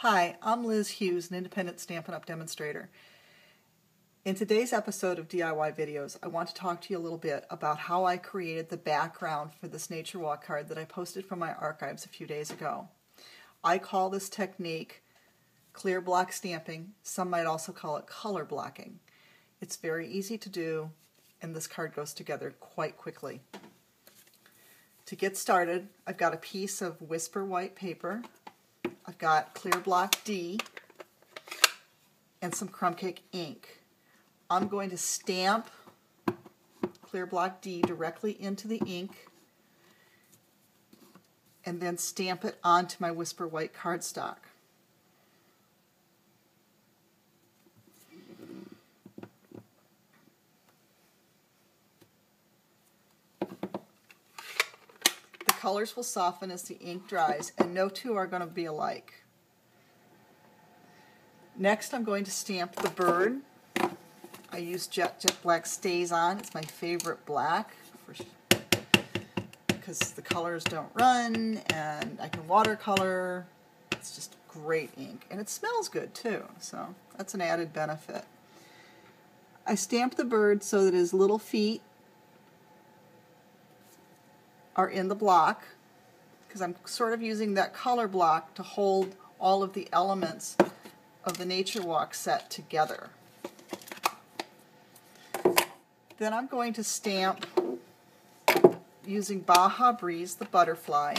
Hi, I'm Liz Hughes, an independent Stampin' Up! Demonstrator. In today's episode of DIY Videos, I want to talk to you a little bit about how I created the background for this Nature Walk card that I posted from my archives a few days ago. I call this technique clear block stamping. Some might also call it color blocking. It's very easy to do, and this card goes together quite quickly. To get started, I've got a piece of Whisper white paper. I've got Clear Block D and some crumb cake ink. I'm going to stamp Clear Block D directly into the ink and then stamp it onto my Whisper white cardstock. Colors will soften as the ink dries, and no two are going to be alike. Next, I'm going to stamp the bird. I use Jet Black StazOn. It's my favorite black because the colors don't run, and I can watercolor. It's just great ink, and it smells good too, so that's an added benefit. I stamp the bird so that his little feet are in the block, because I'm sort of using that color block to hold all of the elements of the Nature Walk set together. Then I'm going to stamp using Baja Breeze, the butterfly.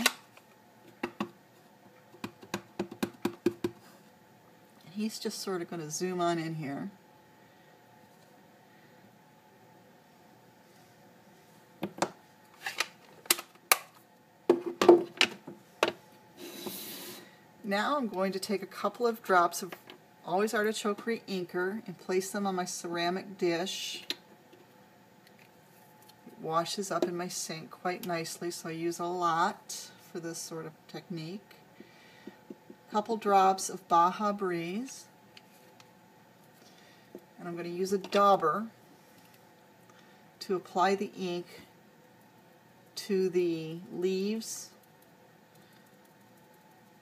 And he's just sort of going to zoom on in here. Now I'm going to take a couple of drops of Always Artichokery Inker and place them on my ceramic dish. It washes up in my sink quite nicely, so I use a lot for this sort of technique. A couple drops of Baja Breeze. And I'm going to use a dauber to apply the ink to the leaves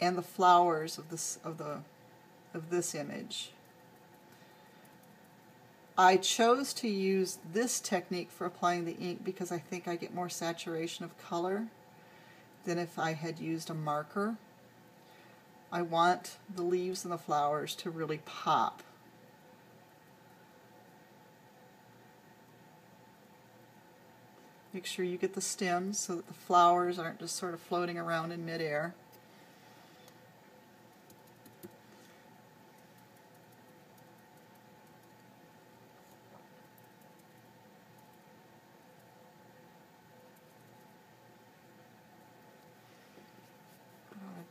and the flowers of this image. I chose to use this technique for applying the ink because I think I get more saturation of color than if I had used a marker. I want the leaves and the flowers to really pop. Make sure you get the stems so that the flowers aren't just sort of floating around in midair.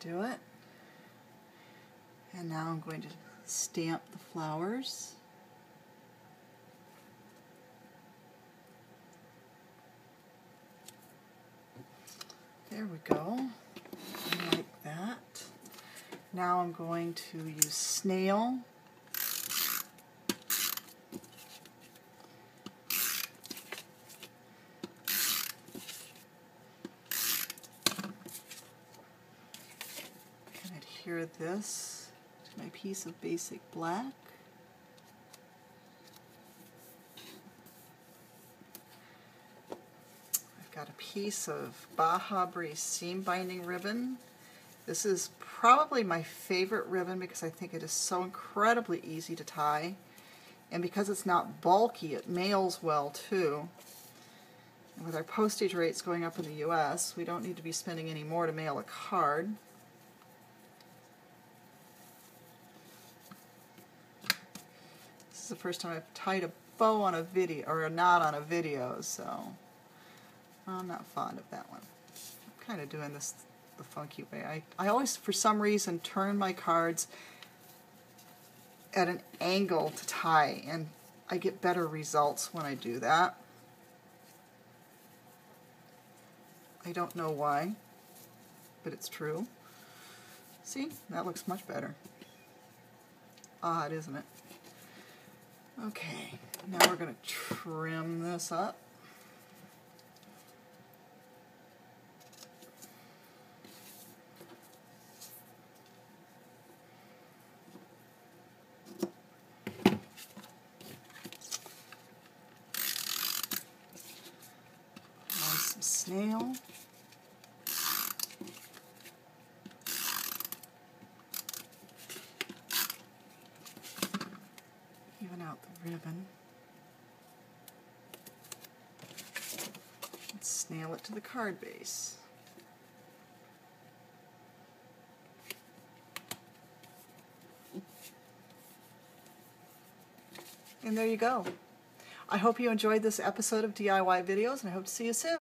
Do it. And now I'm going to stamp the flowers. There we go. Like that. Now I'm going to use snail. Adhere this to my piece of basic black. I've got a piece of Baja Breeze seam binding ribbon. This is probably my favorite ribbon because I think it is so incredibly easy to tie, and because it's not bulky, it mails well too. And with our postage rates going up in the US, we don't need to be spending any more to mail a card. This is the first time I've tied a bow on a video, or a knot on a video, so I'm not fond of that one. I'm kind of doing this the funky way. I always, for some reason, turn my cards at an angle to tie, and I get better results when I do that. I don't know why, but it's true. See? That looks much better. Odd, isn't it? Okay, now we're going to trim this up. snail. Even out the ribbon. And snail it to the card base. And there you go. I hope you enjoyed this episode of DIY Videos, and I hope to see you soon.